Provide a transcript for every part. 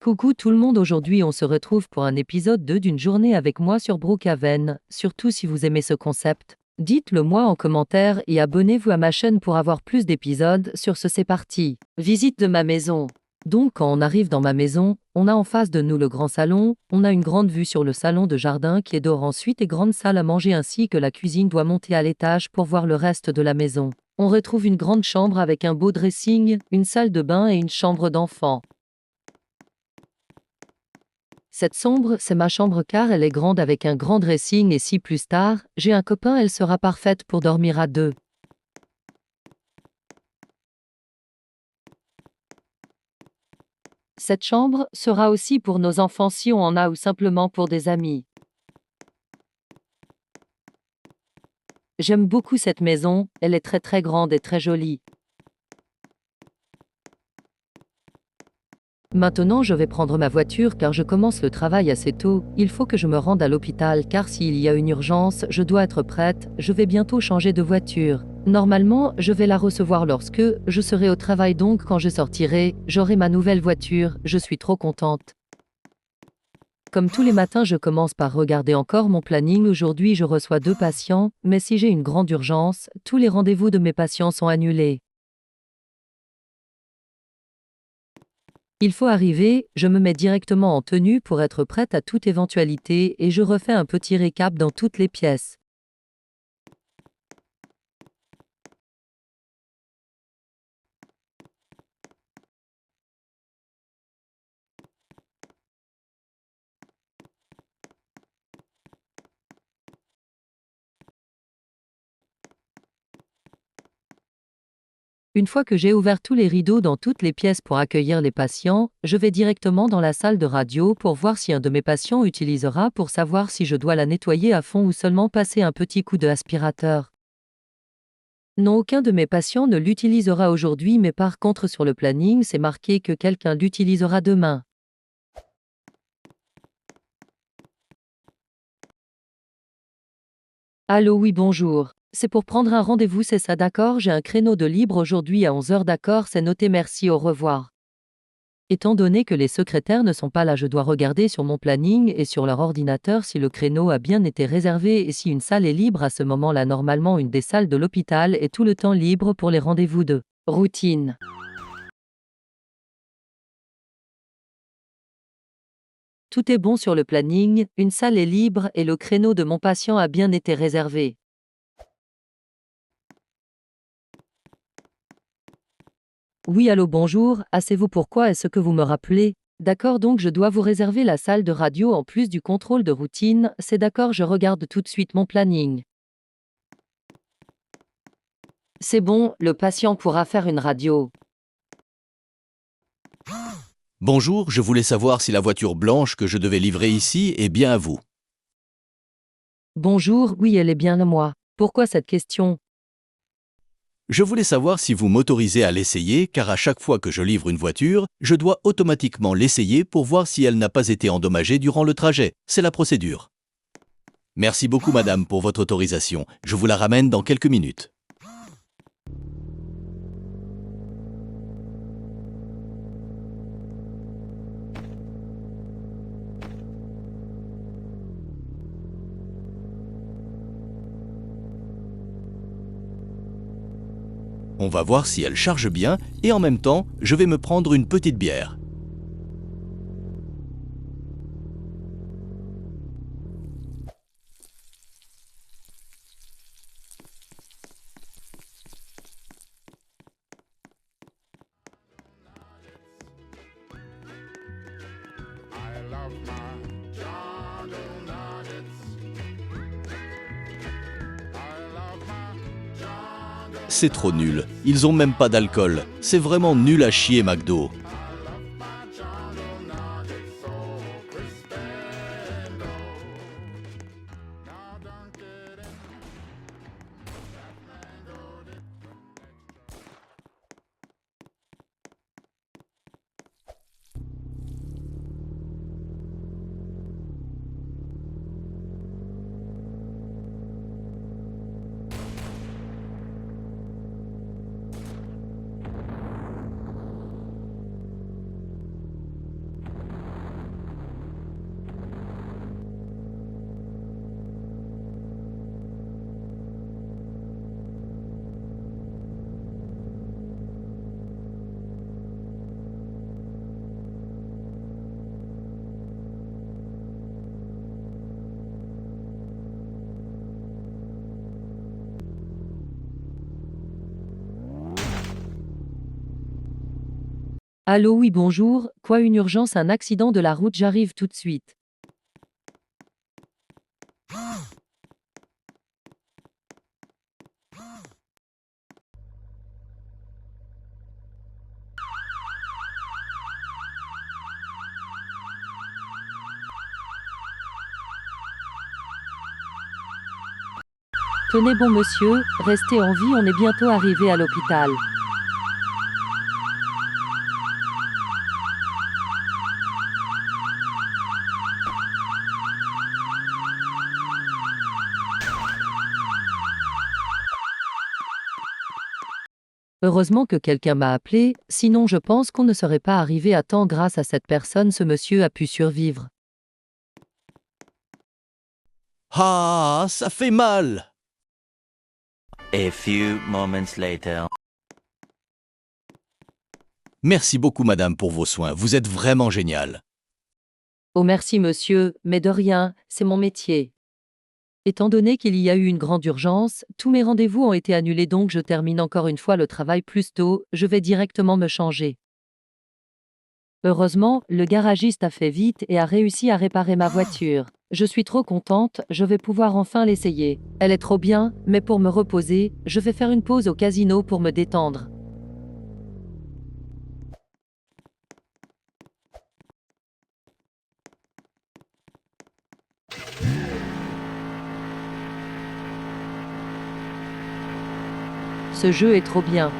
Coucou tout le monde, aujourd'hui on se retrouve pour un épisode 2 d'une journée avec moi sur Brookhaven. Surtout si vous aimez ce concept, dites-le moi en commentaire et abonnez-vous à ma chaîne pour avoir plus d'épisodes. Sur ce, c'est parti. Visite de ma maison. Donc quand on arrive dans ma maison, on a en face de nous le grand salon, on a une grande vue sur le salon de jardin qui est dehors ensuite et grande salle à manger ainsi que la cuisine doit monter à l'étage pour voir le reste de la maison. On retrouve une grande chambre avec un beau dressing, une salle de bain et une chambre d'enfant. Cette sombre, c'est ma chambre car elle est grande avec un grand dressing et si plus tard, j'ai un copain, elle sera parfaite pour dormir à deux. Cette chambre sera aussi pour nos enfants si on en a ou simplement pour des amis. J'aime beaucoup cette maison, elle est très grande et très jolie. Maintenant je vais prendre ma voiture car je commence le travail assez tôt, il faut que je me rende à l'hôpital car s'il y a une urgence, je dois être prête, je vais bientôt changer de voiture. Normalement, je vais la recevoir lorsque je serai au travail donc quand je sortirai, j'aurai ma nouvelle voiture, je suis trop contente. Comme tous les matins je commence par regarder encore mon planning, aujourd'hui je reçois 2 patients, mais si j'ai une grande urgence, tous les rendez-vous de mes patients sont annulés. Il faut arriver, je me mets directement en tenue pour être prête à toute éventualité et je refais un petit récap dans toutes les pièces. Une fois que j'ai ouvert tous les rideaux dans toutes les pièces pour accueillir les patients, je vais directement dans la salle de radio pour voir si un de mes patients utilisera pour savoir si je dois la nettoyer à fond ou seulement passer un petit coup de aspirateur. Non, aucun de mes patients ne l'utilisera aujourd'hui, mais par contre sur le planning, c'est marqué que quelqu'un l'utilisera demain. Allô, oui, bonjour. C'est pour prendre un rendez-vous, c'est ça, d'accord, j'ai un créneau de libre aujourd'hui à 11 heures, d'accord, c'est noté, merci, au revoir. Étant donné que les secrétaires ne sont pas là, je dois regarder sur mon planning et sur leur ordinateur si le créneau a bien été réservé et si une salle est libre à ce moment-là. Normalement, une des salles de l'hôpital est tout le temps libre pour les rendez-vous de routine. Tout est bon sur le planning, une salle est libre et le créneau de mon patient a bien été réservé. Oui, allô, bonjour, c'est-vous pourquoi est-ce que vous me rappelez? D'accord, donc je dois vous réserver la salle de radio en plus du contrôle de routine, c'est d'accord, je regarde tout de suite mon planning. C'est bon, le patient pourra faire une radio. Bonjour, je voulais savoir si la voiture blanche que je devais livrer ici est bien à vous. Bonjour, oui, elle est bien à moi. Pourquoi cette question? Je voulais savoir si vous m'autorisez à l'essayer, car à chaque fois que je livre une voiture, je dois automatiquement l'essayer pour voir si elle n'a pas été endommagée durant le trajet. C'est la procédure. Merci beaucoup madame pour votre autorisation. Je vous la ramène dans quelques minutes. On va voir si elle charge bien et en même temps, je vais me prendre une petite bière. I love my Dunkin' Nuggets. I love my Dunkin' C'est trop nul. Ils ont même pas d'alcool. C'est vraiment nul à chier McDo. Nuggets so crispy and now dunk it in. That mango dip. Allô, oui, bonjour. Quoi, une urgence, un accident de la route, j'arrive tout de suite. Tenez bon monsieur, restez en vie, on est bientôt arrivé à l'hôpital. Heureusement que quelqu'un m'a appelé, sinon je pense qu'on ne serait pas arrivé à temps. Grâce à cette personne, ce monsieur a pu survivre. Ah, ça fait mal! A few moments later. Merci beaucoup madame pour vos soins, vous êtes vraiment géniale. Oh merci monsieur, mais de rien, c'est mon métier. Étant donné qu'il y a eu une grande urgence, tous mes rendez-vous ont été annulés, donc je termine encore une fois le travail plus tôt, je vais directement me changer. Heureusement, le garagiste a fait vite et a réussi à réparer ma voiture. Je suis trop contente, je vais pouvoir enfin l'essayer. Elle est trop bien, mais pour me reposer, je vais faire une pause au casino pour me détendre. Ce jeu est trop bien.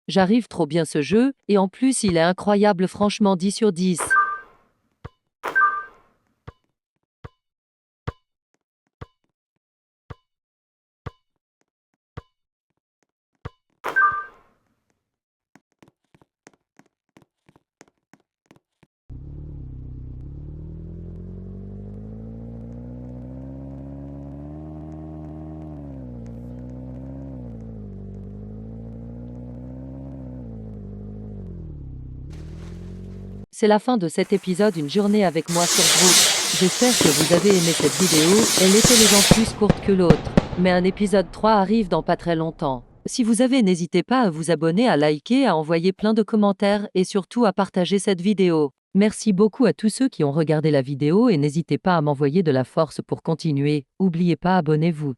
J'arrive trop bien ce jeu, et en plus il est incroyable, franchement 10 sur 10. C'est la fin de cet épisode, une journée avec moi sur Brooke. J'espère que vous avez aimé cette vidéo, elle était les gens plus courte que l'autre. Mais un épisode 3 arrive dans pas très longtemps. Si vous avez, n'hésitez pas à vous abonner, à liker, à envoyer plein de commentaires et surtout à partager cette vidéo. Merci beaucoup à tous ceux qui ont regardé la vidéo et n'hésitez pas à m'envoyer de la force pour continuer. N'oubliez pas, abonnez-vous.